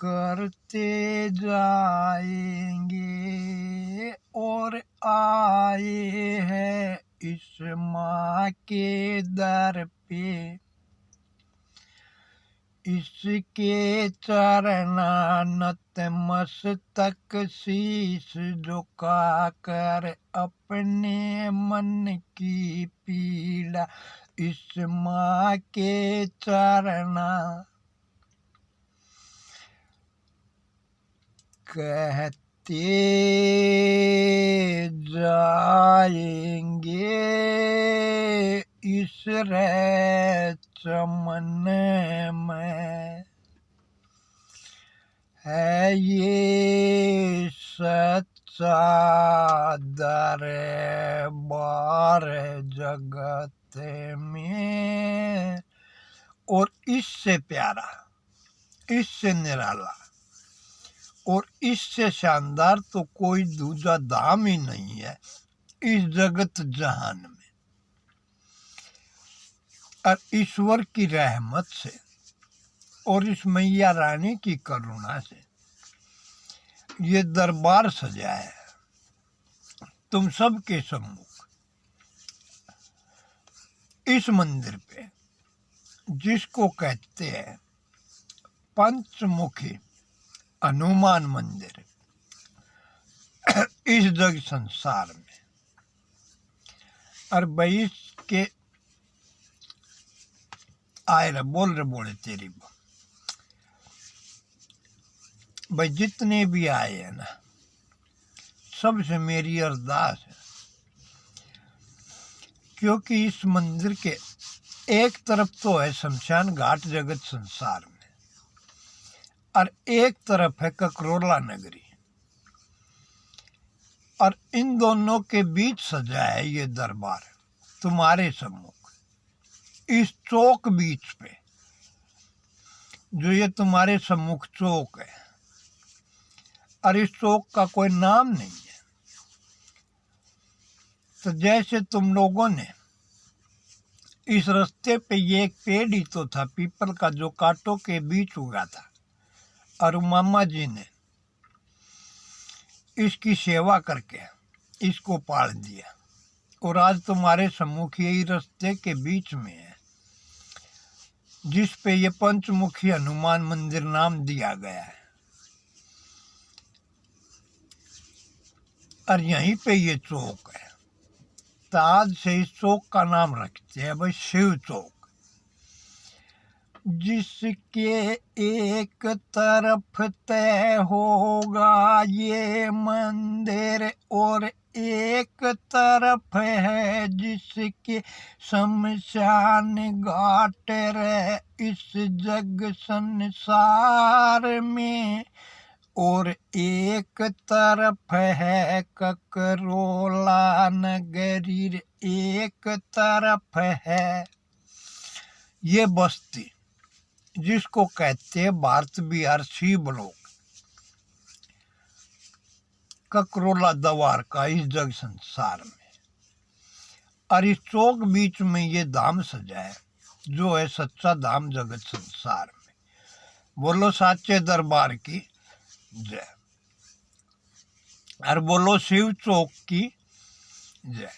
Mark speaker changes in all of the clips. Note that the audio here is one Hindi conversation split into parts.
Speaker 1: करते जाएंगे और आए हैं इस माँ के दर पे, इसके चरणानत मस्तक शीश झुका कर अपने मन की पीड़ा इस माँ के चरणा कहते जाएंगे। इस रे चमन में है ये सच्चा दरबार जगत में, और इससे प्यारा, इससे निराला और इससे शानदार तो कोई दूसरा धाम ही नहीं है इस जगत जहान में। और ईश्वर की रहमत से और इस मैया रानी की करुणा से ये दरबार सजा है तुम सबके सम्मुख। इस मंदिर पे जिसको कहते हैं पंचमुखी हनुमान मंदिर इस जग संसार में, और भाई इसके आए रहे बोले तेरी भाई जितने भी आए हैं ना, सबसे मेरी अरदास है, क्योंकि इस मंदिर के एक तरफ तो है शमशान घाट जगत संसार में और एक तरफ है ककरोला नगरी, और इन दोनों के बीच सजा है ये दरबार तुम्हारे सम्मुख। इस चौक बीच पे जो ये तुम्हारे सम्मुख चौक है, और इस चौक का कोई नाम नहीं है। तो जैसे तुम लोगों ने इस रास्ते पे ये एक पेड़ ही तो था पीपल का जो कांटों के बीच उगा था, और मामा जी ने इसकी सेवा करके इसको पाल दिया, और आज तुम्हारे सम्मुख यही रास्ते के बीच में है जिस पे ये पंचमुखी हनुमान मंदिर नाम दिया गया है। और यहीं पे ये चौक है, तो आज से इस चौक का नाम रखते हैं भाई शिव चौक। जिसके एक तरफ तय होगा ये मंदिर और एक तरफ है जिसके शमशान घाट रे इस जग संसार में, और एक तरफ है ककरोला नगरी, एक तरफ है ये बस्ती जिसको कहते हैं भारत बिहार सी ब्लॉक, ककरोला दवार का इस जग संसार में। और इस चौक बीच में ये धाम सजा है जो है सच्चा धाम जगत संसार में। बोलो साचे दरबार की जय, और बोलो शिव चौक की जय।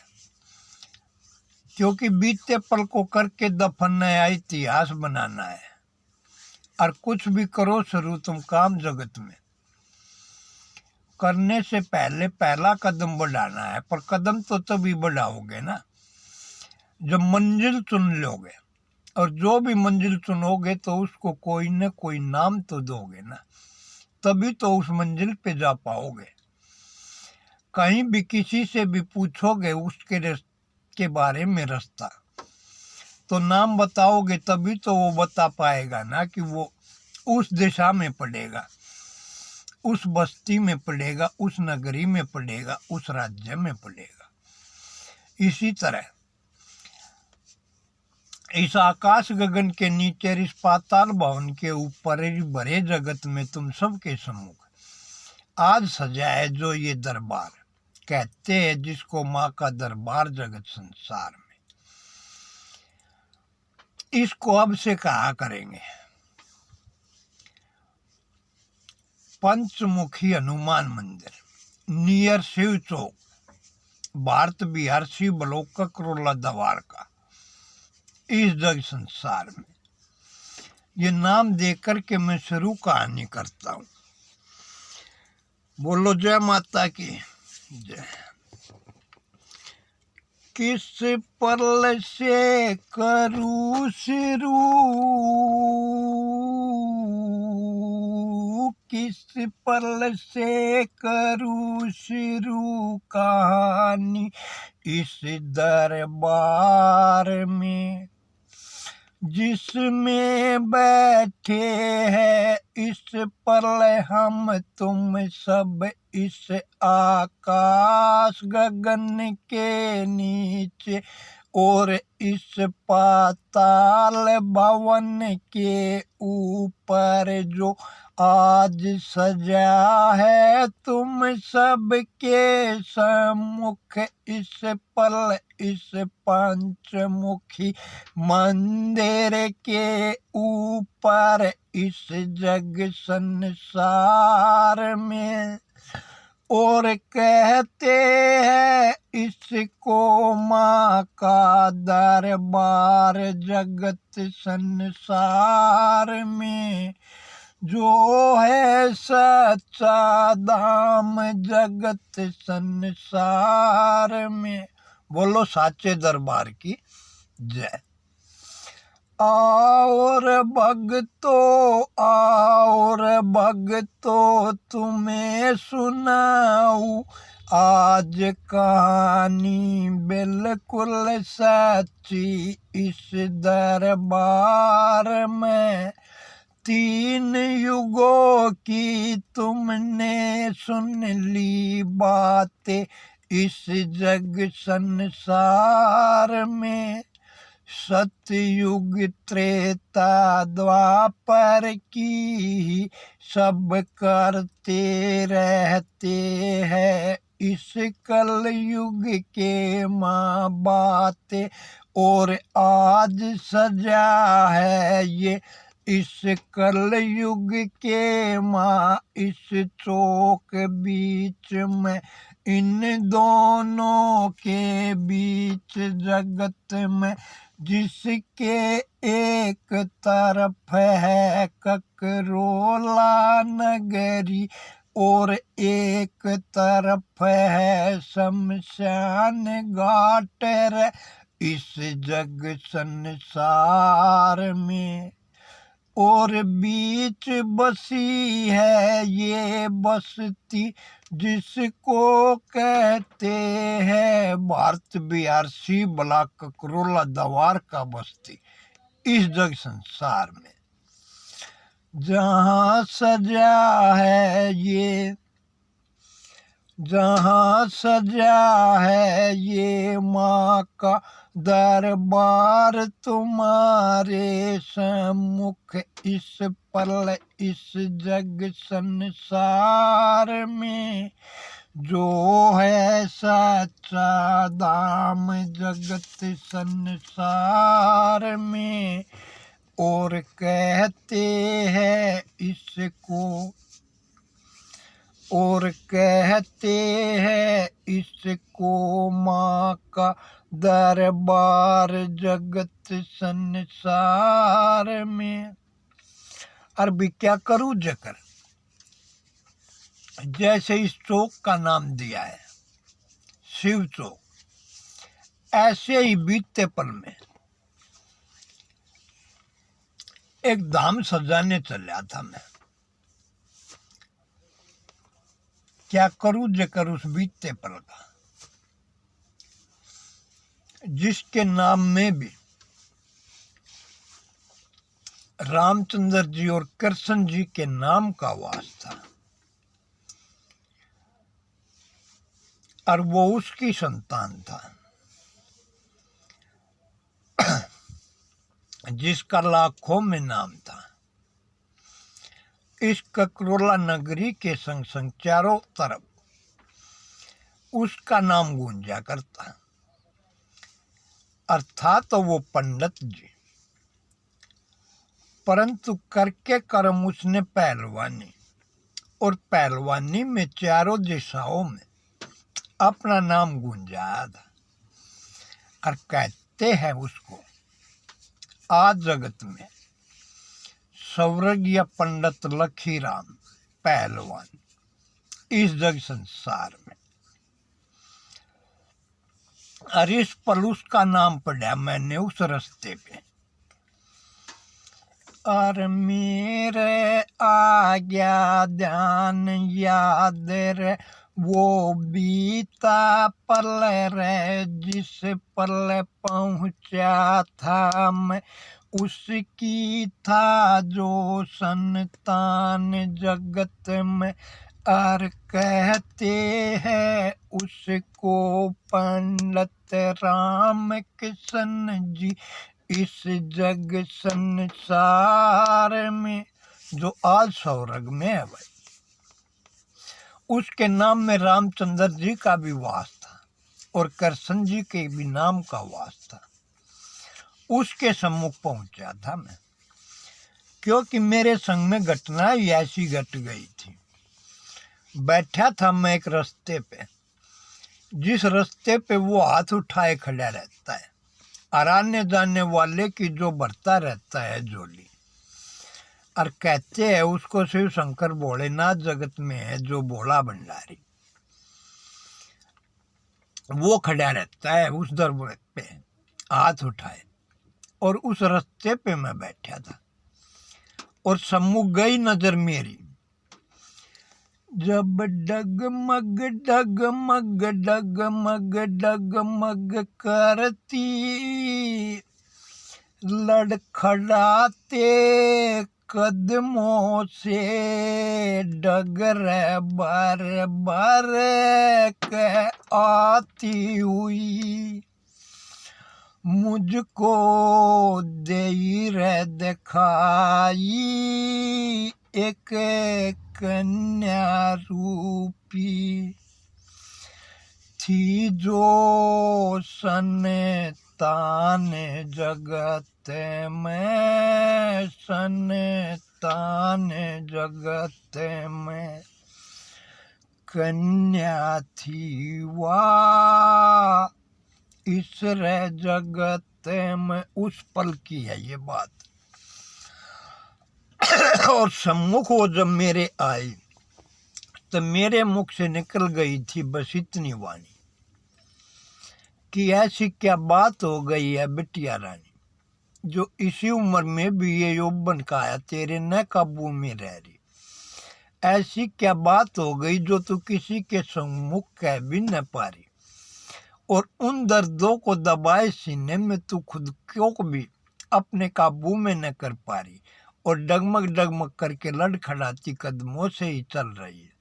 Speaker 1: क्योंकि बीते पल को करके दफन नया इतिहास बनाना है, और कुछ भी करो शुरू तुम काम जगत में, करने से पहले पहला कदम बढ़ाना है। पर कदम तो तभी बढ़ाओगे ना जब मंजिल चुन लोगे, और जो भी मंजिल चुनोगे तो उसको कोई न कोई नाम तो दोगे ना, तभी तो उस मंजिल पे जा पाओगे। कहीं भी किसी से भी पूछोगे उसके के बारे में रास्ता, तो नाम बताओगे तभी तो वो बता पाएगा ना कि वो उस दिशा में पड़ेगा, उस बस्ती में पड़ेगा, उस नगरी में पड़ेगा, उस राज्य में पड़ेगा। इसी तरह इस आकाश गगन के नीचे इस पाताल भवन के ऊपर इस भरे जगत में तुम सबके सम्मुख आज सजा है जो ये दरबार कहते हैं, जिसको माँ का दरबार जगत संसार में। इसको अब से कहा करेंगे पंचमुखी हनुमान मंदिर नियर शिव चौक, भारत बिहार सी ब्लॉक का करोला दवार का, इस जग संसार में। ये नाम देकर के मैं शुरू कहानी करता हूँ। बोलो जय माता की जय। किस पल से करूँ शुरू, किस पल से करूँ शुरू कहानी इस दरबार में, जिसमें बैठे हैं इस पल हम तुम सब इस आकाश गगन के नीचे, और इस पाताल भवन के ऊपर जो आज सजा है तुम सबके सम्मुख इस पल इस पंचमुखी मंदिर के ऊपर इस जग संसार में। और कहते हैं इसको माँ का दरबार जगत संसार में, जो है सच्चा धाम जगत संसार में। बोलो साचे दरबार की जय। और भक्तों तुम्हें सुनाऊं आज कहानी बिल्कुल सच्ची इस दरबार में। 3 युगों की तुमने सुन ली बातें इस जग संसार में। सतयुग त्रेता द्वापर की सब करते रहते हैं इस कल युग के माँ बातें, और आज सजा है ये इस कल युग के माँ इस चौक बीच में। इन दोनों के बीच जगत में, जिसके एक तरफ है ककरोला नगरी और एक तरफ है शमशान घाट इस जग संसार में। और बीच बसी है ये बस्ती जिसको कहते हैं भारत बिहार सी ब्लॉक ककरोला दवार का बस्ती, इस जग संसार में। जहाँ सजा है ये माँ का दरबार तुम्हारे सम्मुख इस पल इस जग संसार में, जो है सच्चा धाम जगत संसार में। और कहते हैं इसको माँ का दरबार जगत संसार में। अरबी क्या करूं जकर, जैसे इस चौक का नाम दिया है शिव चौक, ऐसे ही बीते पल में एक धाम सजाने चला था मैं। क्या करूं जकर उस बीते पल का, जिसके नाम में भी रामचंद्र जी और कृष्ण जी के नाम का वास था, और वो उसकी संतान था जिसका लाखों में नाम था। इस ककरोला नगरी के संग संग चारों तरफ उसका नाम गूंजा करता, अर्थात तो वो पंडित जी। परंतु करके कर्म उसने पहलवानी, और पहलवानी में चारों दिशाओं में अपना नाम गूंजाया था। और कहते हैं उसको आज जगत में स्वर्गीय पंडित लखीराम पहलवान इस जग संसार में। और इस पल उसका नाम पढ़ा मैंने उस रास्ते पे। और मेरे आ गया ध्यान याद रे वो बीता पल रे जिस पल पहुंचा था मैं उसकी था जो संतान जगत में। और कहते हैं उसको पंडित राम किशन जी इस जग संसार में जो आज स्वर्ग में है भाई। उसके नाम में रामचंद्र जी का भी वास था और कृष्ण जी के भी नाम का वास था। उसके सम्मुख पहुंचा था मैं, क्योंकि मेरे संग में घटना ऐसी घट गई थी। बैठा था मैं एक रास्ते पे, जिस रास्ते पे वो हाथ उठाए खड़ा रहता है और आने जाने वाले की जो भरता रहता है झोली। और कहते हैं उसको शिव शंकर भोलेनाथ जगत में है जो भोला भंडारी। वो खड़ा रहता है उस दरबार पे हाथ उठाए। और उस रास्ते पे मैं बैठा था और सम्मुख गई नजर मेरी जब डगमग डगमग डगमग डगमग करती लड़खड़ाते कदमों से डगर बार बार कह आती हुई मुझको दे रह दिखाई एक कन्या रूपी थी जो संतान जगत में संतान जगत में कन्या थी वाह इस जगत में। उस पल की है ये बात। और सम्मुख वो जब मेरे आई तो मेरे मुख से निकल गई थी बस इतनी वाणी कि ऐसी क्या बात हो गई है बिटिया रानी, जो इसी उम्र में भी ये यौवन का है तेरे न काबू में रह रही। ऐसी क्या बात हो गई जो तू किसी के सम्मुख कह भी न पा रही। और उन दर्दों को दबाए सीने में तू खुद को भी अपने काबू में न कर पा रही और डगमग डगमग करके लड़खड़ाती कदमों से ही चल रही है।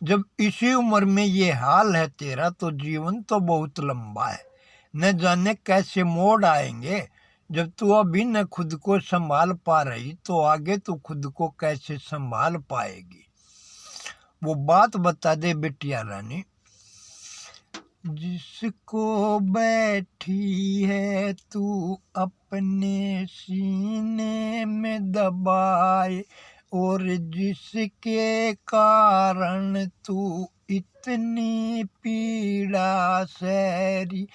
Speaker 1: जब इसी उम्र में ये हाल है तेरा तो जीवन तो बहुत लंबा है। न जाने कैसे मोड़ आएंगे। जब तू अभी न खुद को संभाल पा रही तो आगे तू खुद को कैसे संभाल पाएगी। वो बात बता दे बिटिया रानी जिसको बैठी है तू अपने सीने में दबाए और जिसके कारण तू इतनी पीड़ा सहरी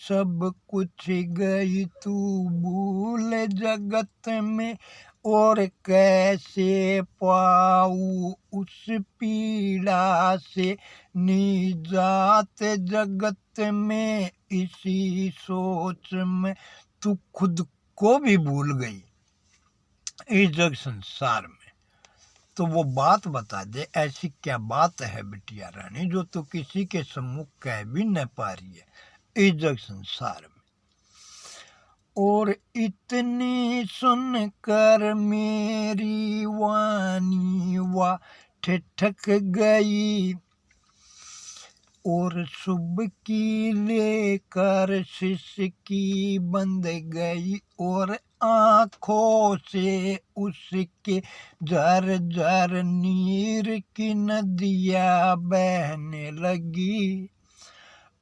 Speaker 1: सब कुछ गई तू भूल जगत में। और कैसे पाऊँ उस पीड़ा से निजात जगत में। इसी सोच में तू खुद को भी भूल गई इस जग संसार में। तो वो बात बता दे ऐसी क्या बात है बिटिया रानी जो तू किसी के सम्मुख कह भी न पा रही है इस जग संसार में। और इतनी सुनकर मेरी वाणी वा ठिठक गई और सुबह की लेकर सिसकी बंद गई और आँखों से उसके झर झर नीर की नदियाँ बहने लगी।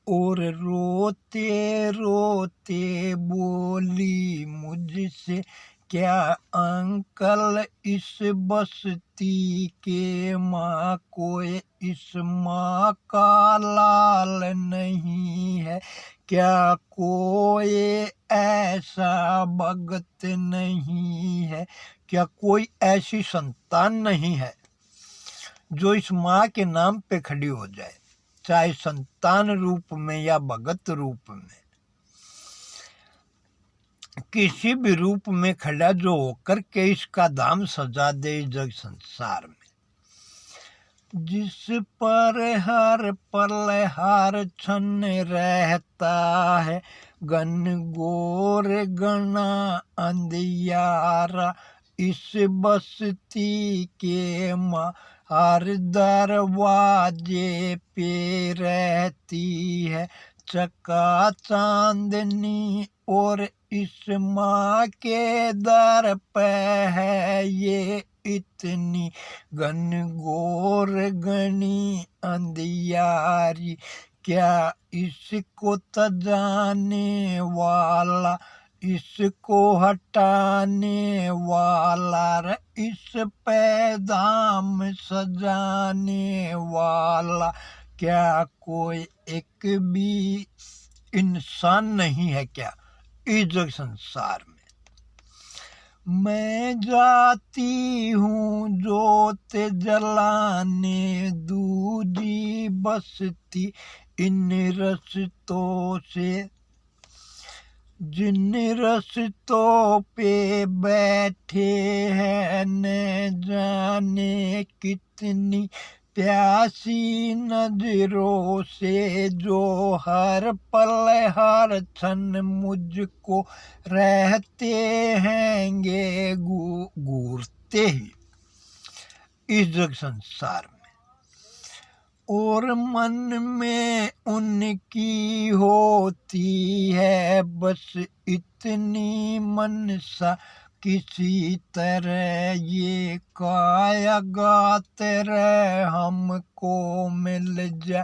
Speaker 1: और रोते रोते बोली मुझसे क्या अंकल इस बस्ती के माँ कोई इस माँ का लाल नहीं है? क्या कोई ऐसा भगत नहीं है? क्या कोई ऐसी संतान नहीं है जो इस माँ के नाम पे खड़ी हो जाए, चाहे संतान रूप में या भगत रूप में, किसी भी रूप में खड़ा जो होकर के इसका धाम सजा दे जग संसार में। जिस पर हर पल हर क्षण रहता है घन घोर घना अंधियारा, इस बस्ती के माँ हर दरवाजे पे रहती है चका चांदनी, और इस माँ के दर पे है ये इतनी घन घोर घनी अंधियारी। क्या इसको तजाने वाला, इसको हटाने वाला, रे इस पे दाम सजाने वाला क्या कोई एक भी इंसान नहीं है क्या इस जग संसार में? मैं जाती हूँ जोत जलाने दूजी बस्ती इन रस्तों से, जिन रस्तों पे बैठे हैं न जाने कितनी प्यासी नजरों से, जो हर पल हर क्षण मुझको रहते हैंगे घूरते ही इस जग संसार में। और मन में उनकी होती है बस इतनी मनसा, किसी तरह ये काया गाते रहे हमको मिल जा,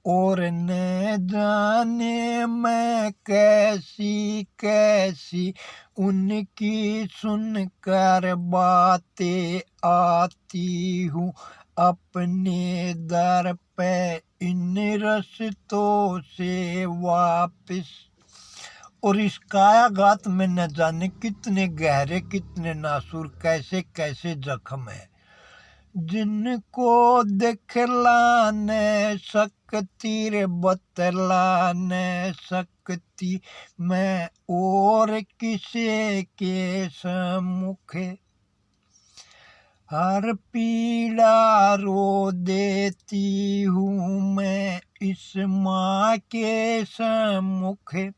Speaker 1: और न जाने मैं कैसी कैसी उनकी सुनकर बातें आती हूँ अपने दर पे इन रस्तों से वापिस। और इस कायागात में न जाने कितने गहरे कितने नासूर कैसे कैसे जख्म है, जिनको दिखला न सकती रे बतला न सकती मैं और किसी के सम्मुखे, हर पीड़ा रो देती हूँ मैं इस माँ के सम्मुखे,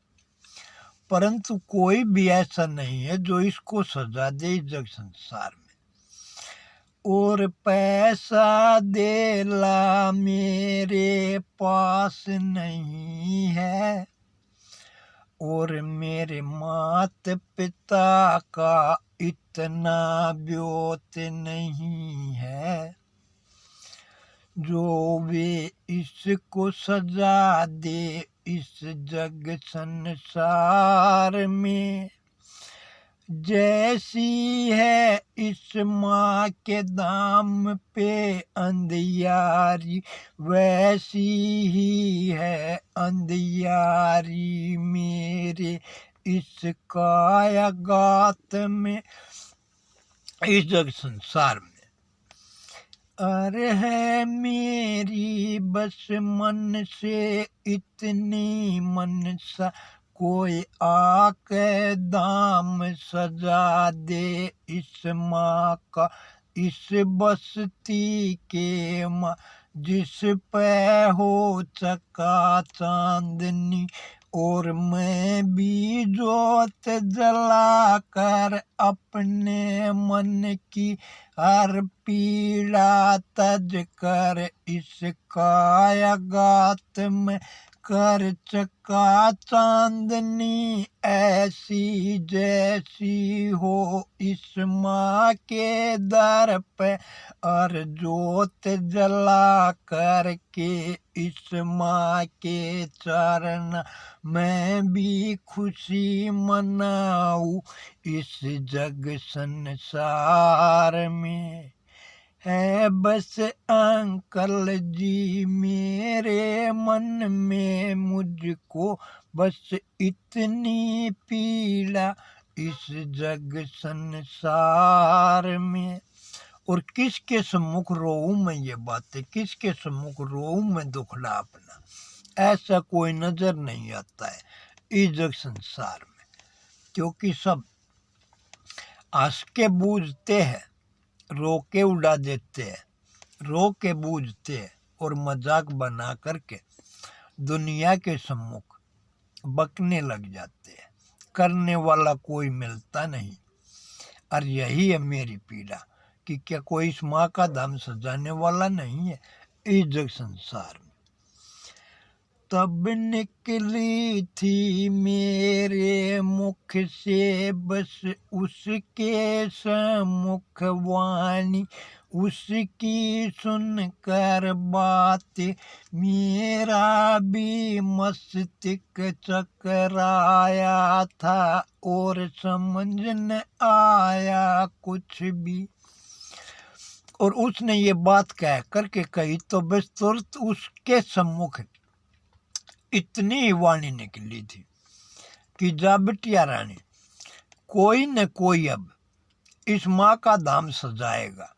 Speaker 1: परंतु कोई भी ऐसा नहीं है जो इसको सजा दे जग संसार में। और पैसा देला मेरे पास नहीं है, और मेरे मात पिता का इतना ब्योत नहीं है जो वे इसको सजा दे इस जग संसार में। जैसी है इस माँ के दाम पे अंधियारी, वैसी ही है अंधियारी मेरे इस कायागात में इस जग संसार में। अरे है मेरी बस मन से इतनी मनसा, कोई आके दाम सजा दे इस माँ का इस बस्ती के माँ, जिस पे हो चका चांदनी, और मैं भी जोत जला कर अपने मन की हर पीड़ा तज कर इस कायागात में कर चका चांदनी ऐसी जैसी हो इस माँ के दर पे, और जोत जला करके इस माँ के चरण मैं भी खुशी मनाऊं। इस जग संसार में है बस अंकल जी मेरे मन में, मुझको बस इतनी पीड़ा इस जग संसार में। और किसके सम्मुख रोऊं मैं ये बातें, किसके सम्मुख रोऊं मैं दुखड़ा अपना, ऐसा कोई नजर नहीं आता है इस जग संसार में। क्योंकि सब हंस के बूझते हैं, रो के उड़ा देते हैं, रो के बूझते हैं और मजाक बना करके दुनिया के सम्मुख बकने लग जाते हैं। करने वाला कोई मिलता नहीं। और यही है मेरी पीड़ा कि क्या कोई इस माँ का धाम सजाने वाला नहीं है इस जग संसार में। तब निकली थी मेरे मुख से बस उसके सम्मुख वाणी, उसकी सुनकर बातें मेरा भी मस्तिष्क चकराया था और समझ न आया कुछ भी। और उसने ये बात कह करके कही तो बस तुरंत उसके सम्मुख इतनी ही वाणी निकली थी कि जा बिटिया रानी, कोई न कोई अब इस माँ का धाम सजाएगा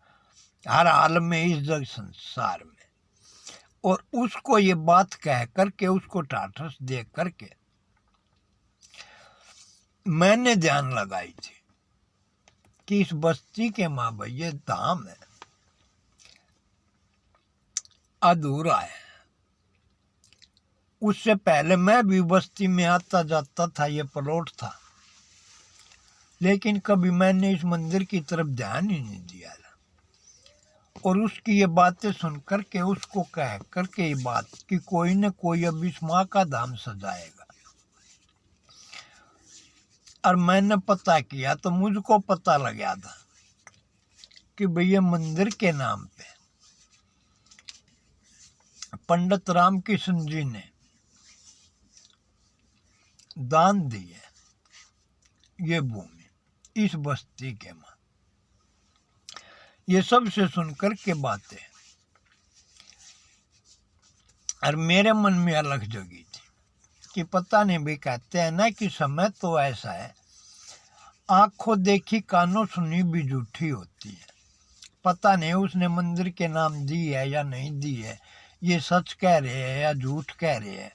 Speaker 1: हर हाल में इस जग संसार में। और उसको ये बात कह करके, उसको ठाठस दे करके मैंने ध्यान लगाई थी कि इस बस्ती के माँ भाई ये धाम है अधूरा है। उससे पहले मैं भी बस्ती में आता जाता था, ये प्लॉट था, लेकिन कभी मैंने इस मंदिर की तरफ ध्यान ही नहीं दिया था। और उसकी ये बातें सुन करके, उसको कह करके ये बात कि कोई न कोई अब इस माँ का धाम सजाएगा। और मैंने पता किया तो मुझको पता लग गया था कि भैया मंदिर के नाम पे पंडित रामकृष्ण जी ने दान दी है ये भूमि इस बस्ती के माँ। ये सब से सुनकर के बातें और मेरे मन में अलग जगी थी कि पता नहीं भी, कहते हैं ना कि समय तो ऐसा है, आंखों देखी कानों सुनी भी झूठी होती है। पता नहीं उसने मंदिर के नाम दी है या नहीं दी है, ये सच कह रहे हैं या झूठ कह रहे हैं।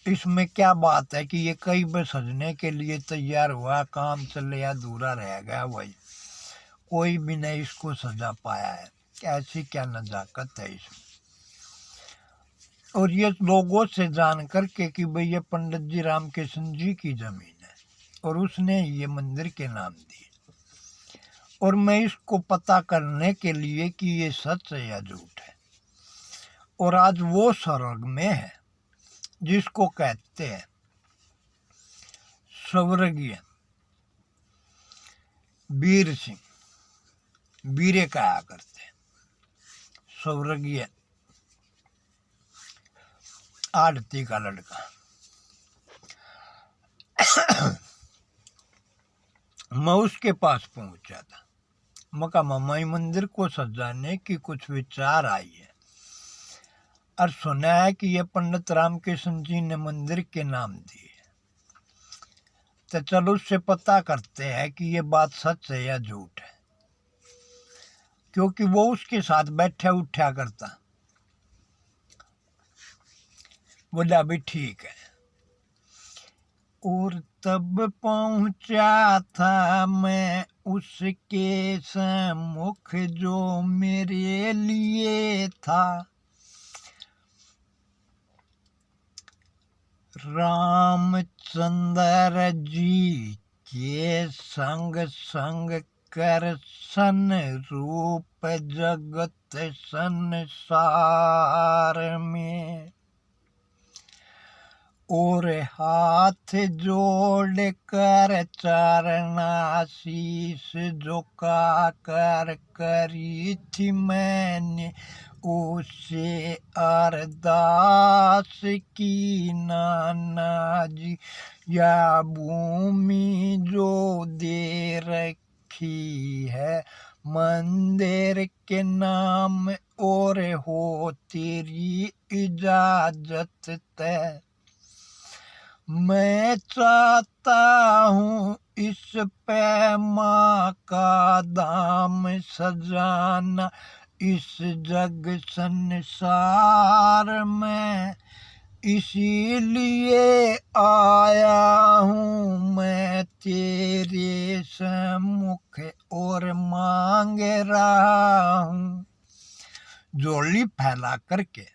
Speaker 1: इसमें क्या बात है कि ये कई बार सजने के लिए तैयार हुआ, काम चले अधूरा रह गया, वही कोई भी नहीं इसको सजा पाया है। ऐसी क्या नजाकत है इसमें। और ये लोगों से जान करके कि भाई ये पंडित जी रामकृष्ण जी की जमीन है और उसने ये मंदिर के नाम दी, और मैं इसको पता करने के लिए कि ये सच है या झूठ है। और आज वो स्वर्ग में है जिसको कहते हैं स्वर्गीय वीर सिंह, वीरे कहा करते हैं, स्वर्गीय आरती का लड़का। मैं उसके पास पहुंचा था, मका मामाई मंदिर को सजाने की कुछ विचार आई है और सुना है कि ये पंडित रामकृष्ण जी ने मंदिर के नाम दिए, तो चलो उससे पता करते हैं कि ये बात सच है या झूठ है। क्योंकि वो उसके साथ बैठा उठा करता। बोला भी ठीक है। और तब पहुंचा था मैं उसके सम्मुख जो मेरे लिए था, रामचंद्र जी के संग संग कर सन रूप जगत संसार में। और हाथ जोड़ कर चरना शीश झुका कर करी थी मैंने उससे अरदास की, नाना जी या भूमि जो दे रखी है मंदिर के नाम और हो तेरी इजाजत तय, मैं चाहता हूँ इस पे माँ का दाम सजाना, इस जग संसार में इसीलिए आया हूँ मैं तेरे सम्मुख और मांग रहा हूँ झोली फैला करके।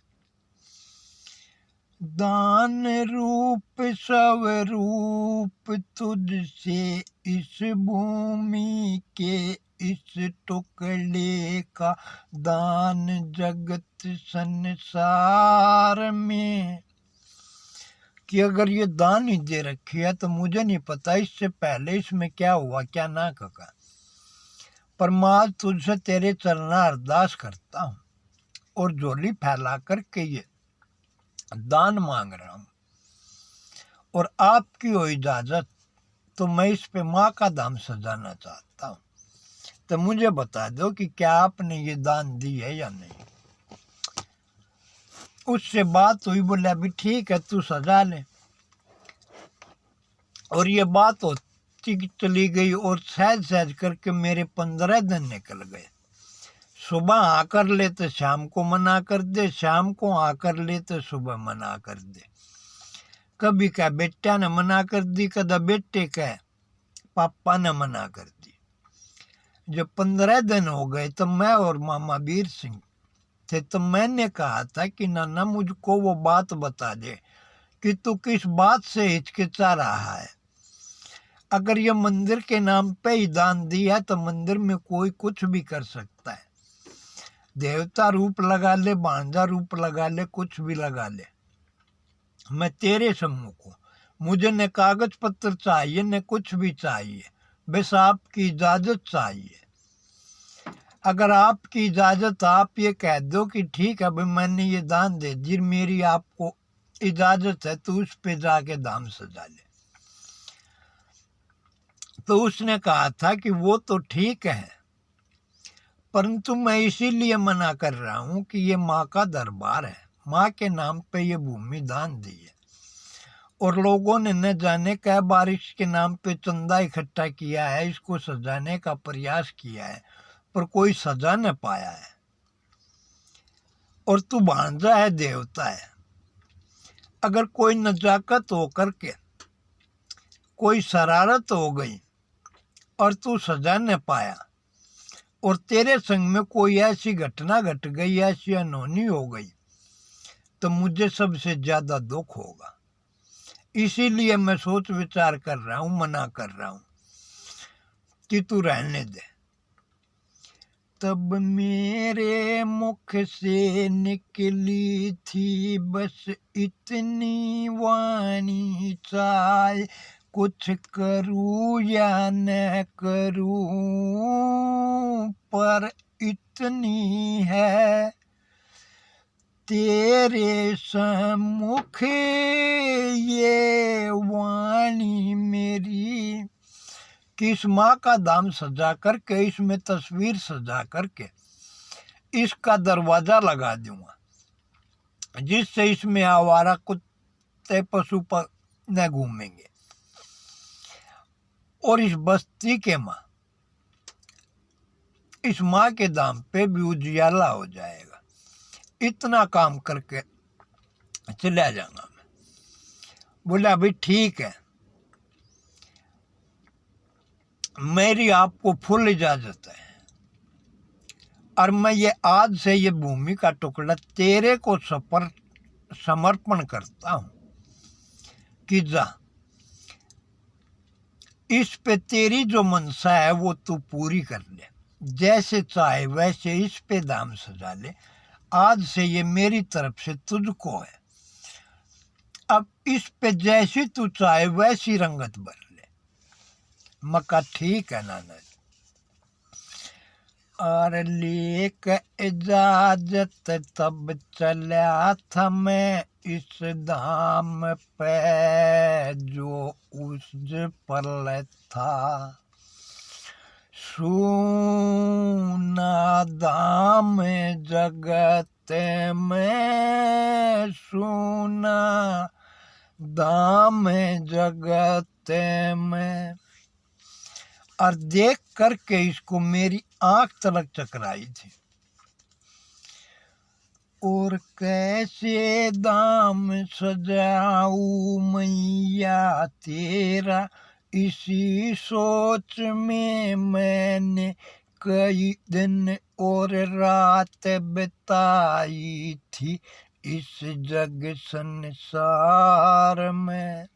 Speaker 1: दान रूप स्वरूप तुझसे इस भूमि के इस टुकड़े का दान जगत संसार में, कि अगर ये दान ही दे रखी है तो मुझे नहीं पता इससे पहले इसमें क्या हुआ क्या ना कहा, पर मैं आज तुझसे तेरे चरणा अरदास करता हूँ और झोली फैला करके ये दान मांग रहा हूँ, और आपकी हो इजाजत तो मैं इस पे माँ का दाम सजाना चाहता हूँ, तो मुझे बता दो कि क्या आपने ये दान दी है या नहीं। उससे बात हुई, बोले अभी ठीक है तू सजा ले। और ये बात होती चली गई और सहज सहज करके मेरे 15 दिन निकल गए। सुबह आकर ले तो शाम को मना कर दे, शाम को आकर ले तो सुबह मना कर दे। कभी क्या बेटा ने मना कर दी, कदा बेटे का पापा ने मना कर दी। जब 15 दिन हो गए तो मैं और मामा वीर सिंह थे, तो मैंने कहा था कि नाना मुझको वो बात बता दे कि तू किस बात से हिचकिचा रहा है। अगर ये मंदिर के नाम पे ही दान दिया तो मंदिर में कोई कुछ भी कर सकता है, देवता रूप लगा ले, भांजा रूप लगा ले, कुछ भी लगा ले। मैं तेरे सम्मुख हूँ, मुझे न कागज पत्र चाहिए न कुछ भी चाहिए, बस आपकी इजाजत चाहिए। अगर आपकी इजाजत आप ये कह दो कि ठीक है भाई मैंने ये दान दे दी, मेरी आपको इजाजत है तो उस पे जाके दाम सजा ले। तो उसने कहा था कि वो तो ठीक है, परंतु मैं इसीलिए मना कर रहा हूँ कि ये माँ का दरबार है, माँ के नाम पे ये भूमि दान दी है, और लोगों ने न जाने क्या बारिश के नाम पे चंदा इकट्ठा किया है, इसको सजाने का प्रयास किया है, पर कोई सजा न पाया है। और तू भांजा है, देवता है, अगर कोई नजाकत हो करके कोई शरारत हो गई और तू सजा न पाया, और तेरे संग में कोई ऐसी घटना घट गई, ऐसी अनहोनी हो गई, तो मुझे सबसे ज्यादा दुख होगा। इसीलिए मैं सोच विचार कर रहा हूँ, मना कर रहा हूँ कि तू रहने दे। तब मेरे मुख से निकली थी बस इतनी वाणी, चाहे कुछ करूँ या न करूँ पर इतनी है तेरे सम्मुख ये वाणी मेरी, कि इस माँ का दाम सजा करके, इसमें तस्वीर सजा करके इसका दरवाजा लगा दूंगा, जिससे इसमें आवारा कुत्ते पशु न घूमेंगे, और इस बस्ती के माँ इस माँ के दाम पे भी उजियाला हो जाएगा। इतना काम करके चला जाऊंगा मैं। बोले अभी ठीक है, मेरी आपको फुल इजाजत है, और मैं ये आज से ये भूमि का टुकड़ा तेरे को समर्पण करता हूं कि जा इस पे तेरी जो मनसा है वो तू पूरी कर ले, जैसे चाहे वैसे इस पे दाम सजा ले। आज से ये मेरी तरफ से तुझको है, अब इस पे जैसी तू चाहे वैसी रंगत भर ले। मैं कहा ठीक है नाना जी। और लेक इजाजत तब चला था मैं इस धाम पे जो उस पर था। सूना दाम जगत में, सूना दाम जगत में। और देख करके इसको मेरी आंख तलक चकराई थी। और कैसे दाम सजाऊं मैया तेरा, इसी सोच में मैंने कई दिन और रात बिताई थी इस जग संसार में।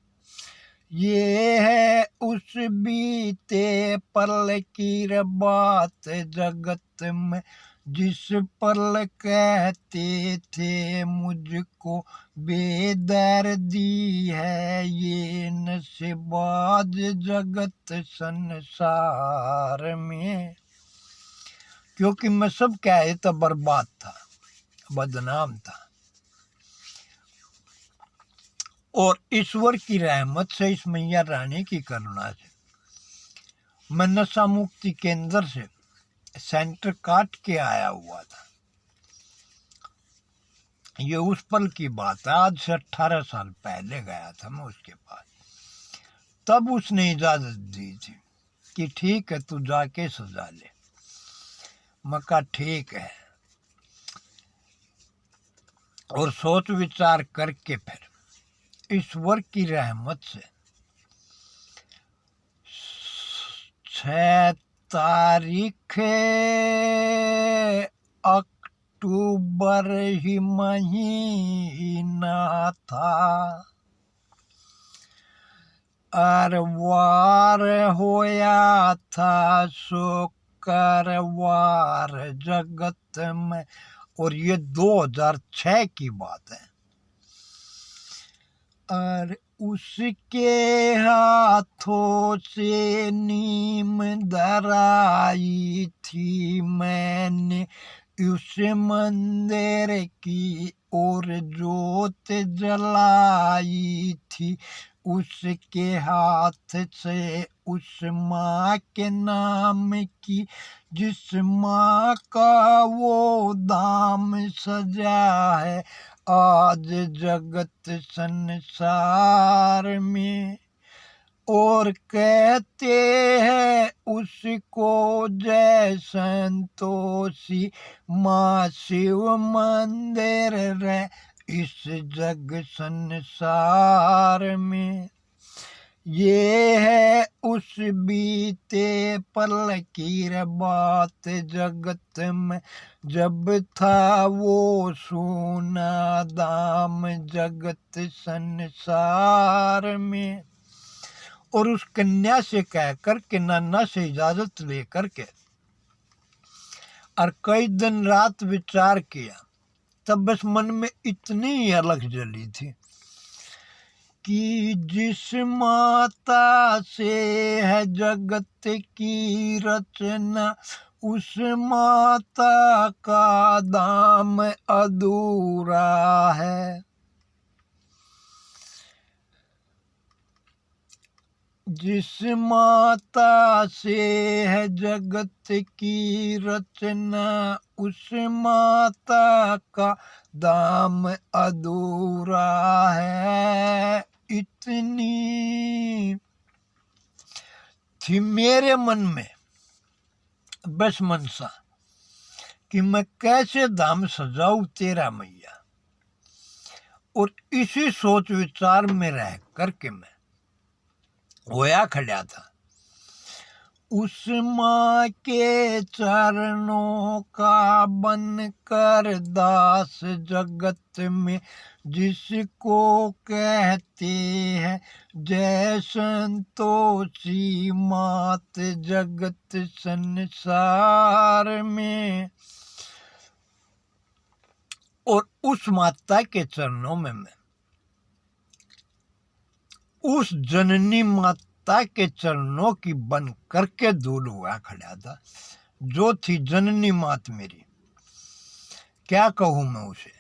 Speaker 1: ये है उस बीते पल की बात जगत में, जिस पल कहते थे मुझको बेदर्दी है ये नशेबाज जगत संसार में। क्योंकि मैं सब क्या था, बर्बाद था, बदनाम था। और ईश्वर की रहमत से, इस मैया रानी की करुणा से मैं नशा मुक्ति केंद्र से सेंटर काट के आया हुआ था। ये उस पल की बात है, आज से 18 साल पहले गया था मैं उसके पास। तब उसने इजाजत दी थी कि ठीक है तू जाके सजा ले। मैं कहा ठीक है। और सोच विचार करके फिर ईश्वर की रहमत से 6 तारीख अक्टूबर ही महीना था। और वार होया था शुक्रवार जगत में। और ये 2006 की बात है। और उसके हाथों से नीम धराई थी मैंने उस मंदिर की ओर जोत जलाई थी। उसके हाथ से उस माँ के नाम की, जिस माँ का वो दाम सजा है आज जगत संसार में। और कहते हैं उसको जय संतोषी माँ शिव मंदिर रे इस जग संसार में। ये है उस बीते पल की बात जगत में, जब था वो सोना दाम जगत संसार में। और उस कन्या से कहकर के नाना से इजाजत लेकर के और कई दिन रात विचार किया। तब बस मन में इतनी अलग जली थी कि जिस माता से है जगत की रचना, उस माता का दाम अधूरा है। जिस माता से है जगत की रचना, उस माता का दाम अधूरा है। इतनी थी मेरे मन में बस मनसा कि मैं कैसे दाम सजाऊं तेरा मैया। और इसी सोच विचार में रह करके मैं होया खड़ा था। उस माँ के चरणों का बन कर दास जगत में, जिसको कहते हैं जय संतोषी मात जगत संसार में। और उस माता के चरणों में मैं उस जननी माता के चरणों की बन करके दूर हुआ खड़ा था, जो थी जननी मात मेरी। क्या कहूँ मैं उसे।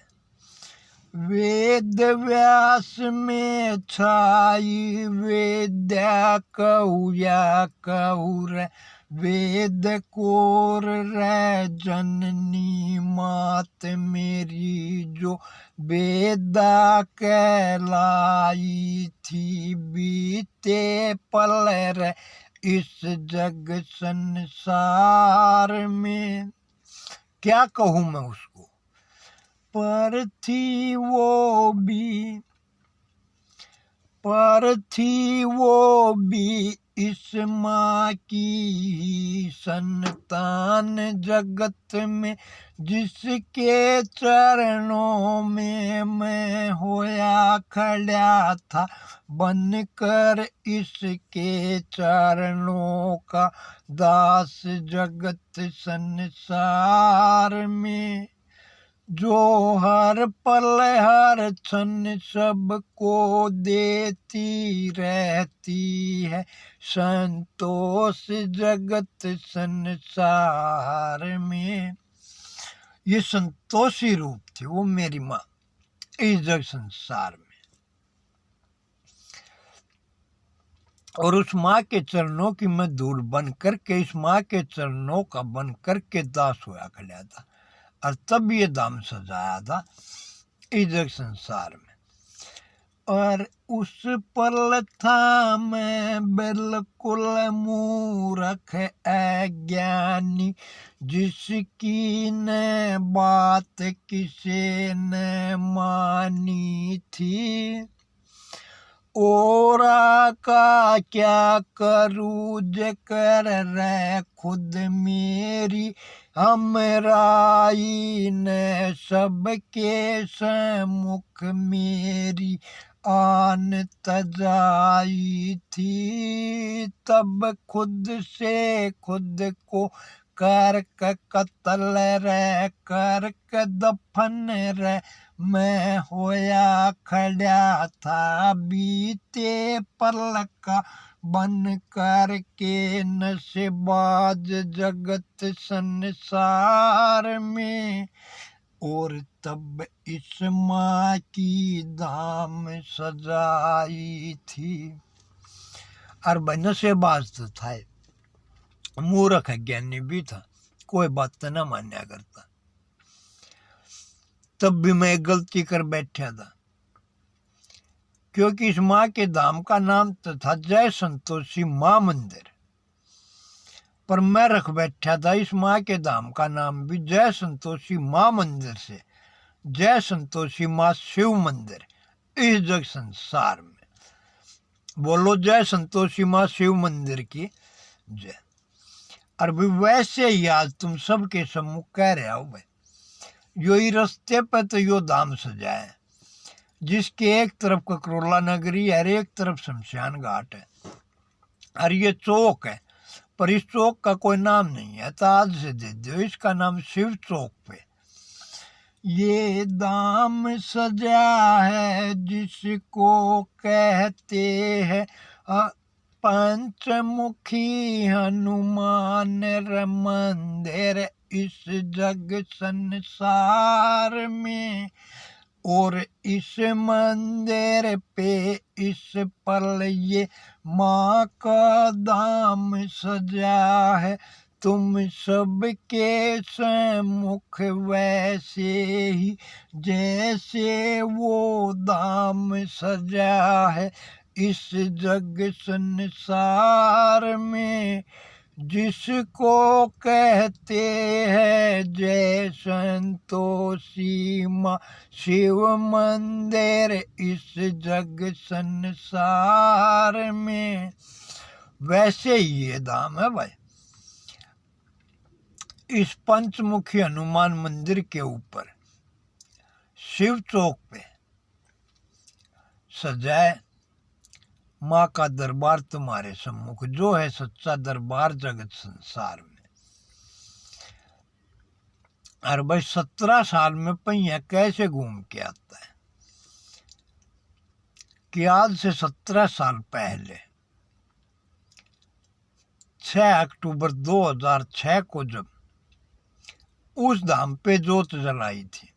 Speaker 1: वेद व्यास में छाई वेद्या कहू या कहू रे, वेद कोर रे जननी मात मेरी, जो वेदा कहलाई थी बीते पल रे इस जग संसार में। क्या कहूँ मैं उसको। पर थी वो भी इस माँ की संतान जगत में, जिसके चरणों में मैं होया खड़ा था, बनकर इसके चरणों का दास जगत संसार में। जो हर पल हर क्षण सबको देती रहती है संतोष जगत संसार में। ये संतोषी रूप थी वो मेरी माँ इस जग संसार में। और उस माँ के चरणों की मैं धूल बन करके, इस माँ के चरणों का बन करके दास हुआ खड़ा था, और तब ये दाम सजाया था इस जग संसार में। और उस पल था मैं बिल्कुल मूर्ख अज्ञानी, जिसकी न बात किसी ने मानी थी। औरा का क्या करूँ जेकर रह खुद मेरी, हमराई ने सबके सम्मुख मेरी आन तजाई थी। तब खुद से खुद को करक कत्ल रे, करक दफन रे, मैं होया खड़ा था बीते पल का बन करके नशेबाज जगत संसार में। और तब इस माँ की दाम सजाई थी। और भाई नशेबाज तो था, मूर्ख ज्ञानी भी था, कोई बात तो न मान्या करता। तब भी मैं गलती कर बैठा था, क्योंकि इस माँ के धाम का नाम तो था जय संतोषी माँ मंदिर, पर मैं रख बैठा था इस माँ के धाम का नाम भी जय संतोषी माँ मंदिर से जय संतोषी माँ शिव मंदिर इस जग संसार में। बोलो जय संतोषी माँ शिव मंदिर की जय। और भी वैसे ही आज तुम सबके सम्मुख कह रहे हो भाई, यो ही रास्ते पे तो यो धाम सजाए, जिसके एक तरफ ककरोला नगरी है और एक तरफ शमशान घाट है, और ये चौक है, पर इस चौक का कोई नाम नहीं है, तो आज से दे दो इसका नाम शिव चौक पे। ये धाम सजा है जिसको कहते हैं पंचमुखी हनुमान र मंदिर इस जग संसार में। और इस मंदिर पे इस पल ये माँ का दाम सजा है, तुम सबके सम्मुख वैसे ही जैसे वो दाम सजा है इस जग संसार में। जिसको कहते हैं जय संतोषी माँ शिव मंदिर इस जग संसार में। वैसे ही ये धाम है भाई, इस पंचमुखी हनुमान मंदिर के ऊपर शिव चौक पे सजाए माँ का दरबार तुम्हारे सम्मुख, जो है सच्चा दरबार जगत संसार में। और भाई 17 साल में पहिया कैसे घूम के आता है कि आज से 17 साल पहले 6 अक्टूबर 2006 को जब उस धाम पे जोत जलाई थी,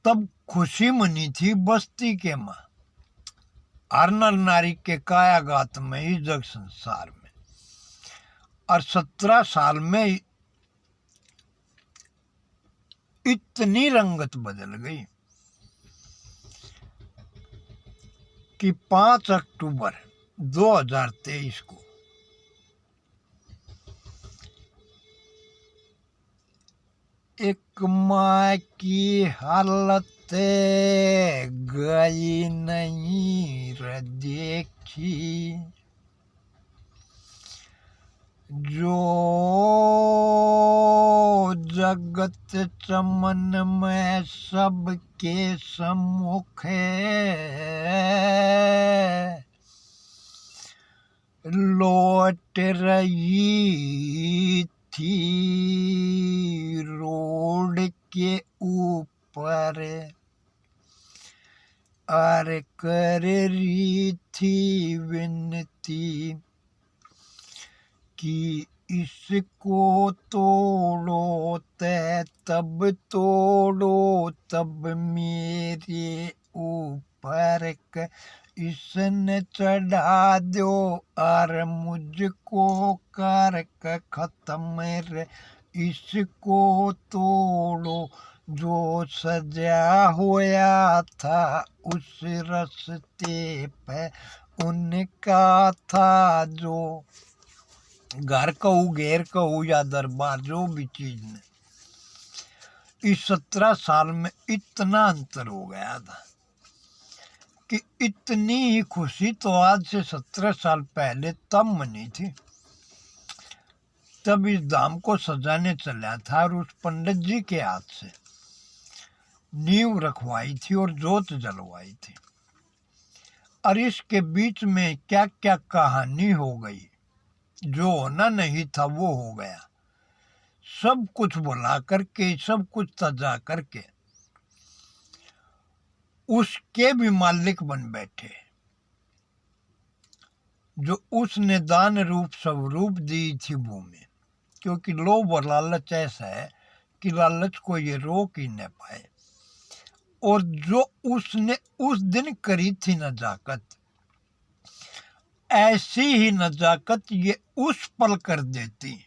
Speaker 1: तब खुशी मनी थी बस्ती के माँ, हर नर नारी के कायागात में इस जग संसार में। और 17 साल में इतनी रंगत बदल गई कि 5 अक्टूबर 2023 को एक माँ की हालत गई नहीं र देखी, जो जगत चमन में सबके सम्मुख लौट रही थी रोड के ऊपर, और कर रही थी विनती कि इसको तोड़ो तब तोड़ो तब मेरे ऊपर इसने चढ़ा दो, और मुझको कर खत्म रे इसको तोड़ो, जो सजा होया था उस रस्ते पे उनका था, जो घर कहूँ घेर कहूँ या दरबार जो भी चीज में, इस 17 साल में इतना अंतर हो गया था कि इतनी ही खुशी तो आज से 17 साल पहले तब मनी थी। तब इस धाम को सजाने चला था और उस पंडित जी के हाथ से नींव रखवाई थी और जोत जलवाई थी। और इसके बीच में क्या क्या कहानी हो गई, जो होना नहीं था वो हो गया। सब कुछ बुला करके, सब कुछ सजा करके उसके भी मालिक बन बैठे, जो उसने दान रूप स्वरूप दी थी भूमि। क्योंकि लोभ और लालच ऐसा है कि लालच को ये रोक ही न पाए। और जो उसने उस दिन करी थी नजाकत, ऐसी ही नजाकत ये उस पल कर देती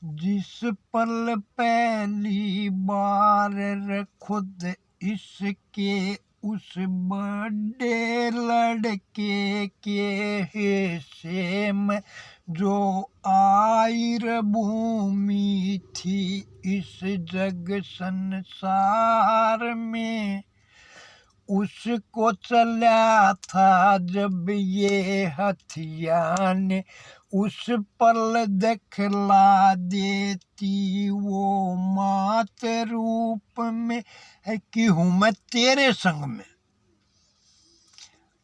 Speaker 1: जिस पल पहली बार खुद इसके उस बड़े लड़के के हिस्से में जो आयर भूमि थी इस जग संसार में, उसको चला था जब ये हथियान, उस पल दिखला देती वो मात रूप में है कि हूँ मैं तेरे संग में।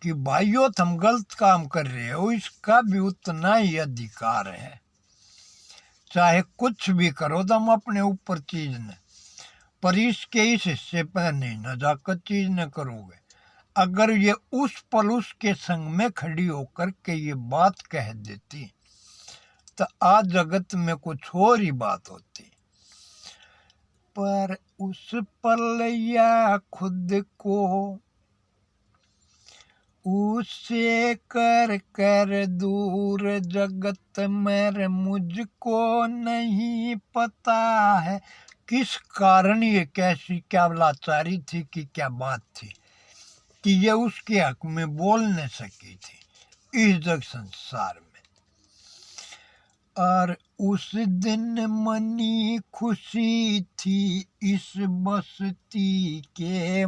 Speaker 1: कि भाइयों तुम गलत काम कर रहे हो, इसका भी उतना ही अधिकार है। चाहे कुछ भी करो तुम अपने ऊपर चीज ने, पर इसके इस हिस्से पर नहीं नजाकत चीज न करोगे। अगर ये उस पल उसके संग में खड़ी होकर के ये बात कह देती तो आज जगत में कुछ और ही बात होती। पर उस पल या खुद को उससे कर कर दूर जगत में मुझको नहीं पता है किस कारण ये कैसी क्या लाचारी थी कि क्या बात थी कि ये उसके हक में बोल न सकी थी इस जग संसार में। और उस दिन मनी खुशी थी इस बस्ती के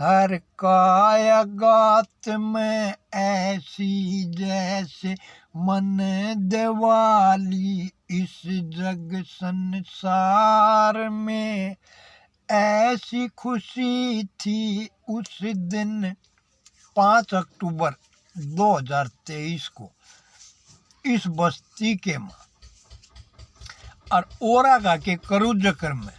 Speaker 1: हर कायागात में ऐसी जैसे मन दिवाली इस जग संसार में। ऐसी खुशी थी उस दिन 5 अक्टूबर 2023 को इस बस्ती के मां और ओरागा के करू जकर में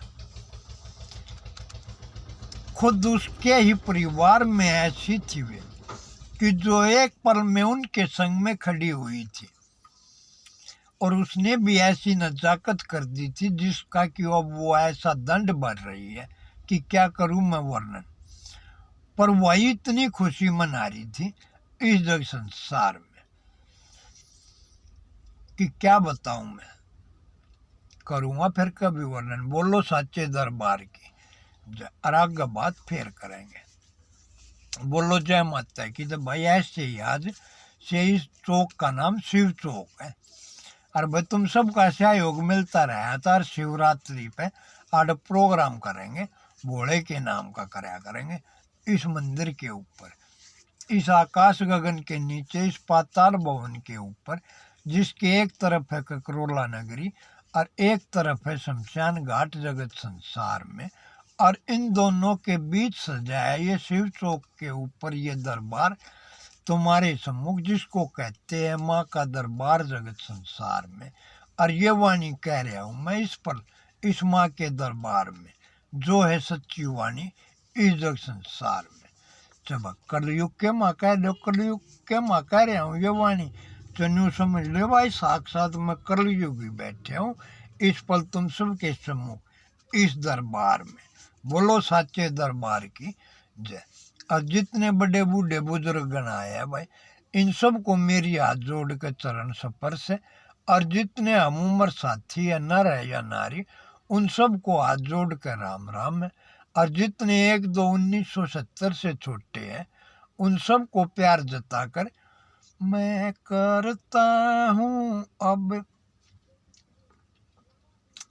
Speaker 1: खुद उसके ही परिवार में ऐसी थी वे कि जो एक पल में उनके संग में खड़ी हुई थी, और उसने भी ऐसी नजाकत कर दी थी जिसका कि अब वो ऐसा दंड भर रही है कि क्या करूं मैं वर्णन। पर वही इतनी खुशी मना रही थी इस जग संसार में कि क्या बताऊं मैं, करूंगा फिर कभी वर्णन। बोलो साचे दरबार की आगे बात फिर करेंगे। बोलो जय माता की। तो भाई ऐसे ही आज से इस चौक का नाम शिव चौक है। और भाई तुम सबका सहयोग मिलता रहा तो हर शिवरात्रि पे आज प्रोग्राम करेंगे, भोले के नाम का कराया करेंगे इस मंदिर के ऊपर, इस आकाश गगन के नीचे, इस पाताल भवन के ऊपर, जिसके एक तरफ है ककरोला नगरी और एक तरफ है शमशान घाट जगत संसार में, और इन दोनों के बीच सजाया ये शिव चौक के ऊपर ये दरबार तुम्हारे सम्मुख, जिसको कहते हैं माँ का दरबार जगत संसार में। और ये वाणी कह रहा हूँ मैं इस पर, इस माँ के दरबार में जो है सच्ची वाणी इस जग संसार में। जब कलयुग के माँ कह दो, कलयुग के माँ कह रहा हूँ ये वाणी, चन्यू समझ ले भाई साक्षात मैं कलयुग ही बैठे हूँ इस पल तुम सबके सम्मुख इस दरबार में। बोलो साचे दरबार की जय। और जितने बड़े बूढ़े बुजुर्ग गण आए हैं भाई, इन सब को मेरी हाथ जोड़ के चरण स्पर्श है। और जितने हम उम्र साथी है, नर है या नारी, उन सब को हाथ जोड़ कर राम राम है। और जितने 1-2-1970 से छोटे हैं, उन सब को प्यार जताकर मैं करता हूँ अब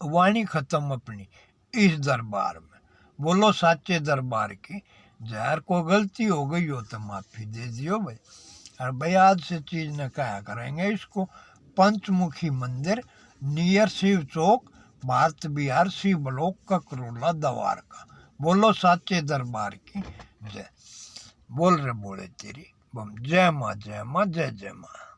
Speaker 1: वाणी खत्म अपनी इस दरबार में। बोलो साचे दरबार की जहर को गलती हो गई हो तो माफी दे दियो भाई। और भाई आज से चीज न कहा करेंगे इसको, पंचमुखी मंदिर नियर शिव चौक, भारत बिहार, शिव ब्लॉक, ककरोला, द्वारका। बोलो साचे दरबार की जय। बोल रहे बोले तेरी बम। जय माँ जय माँ जय जय माँ।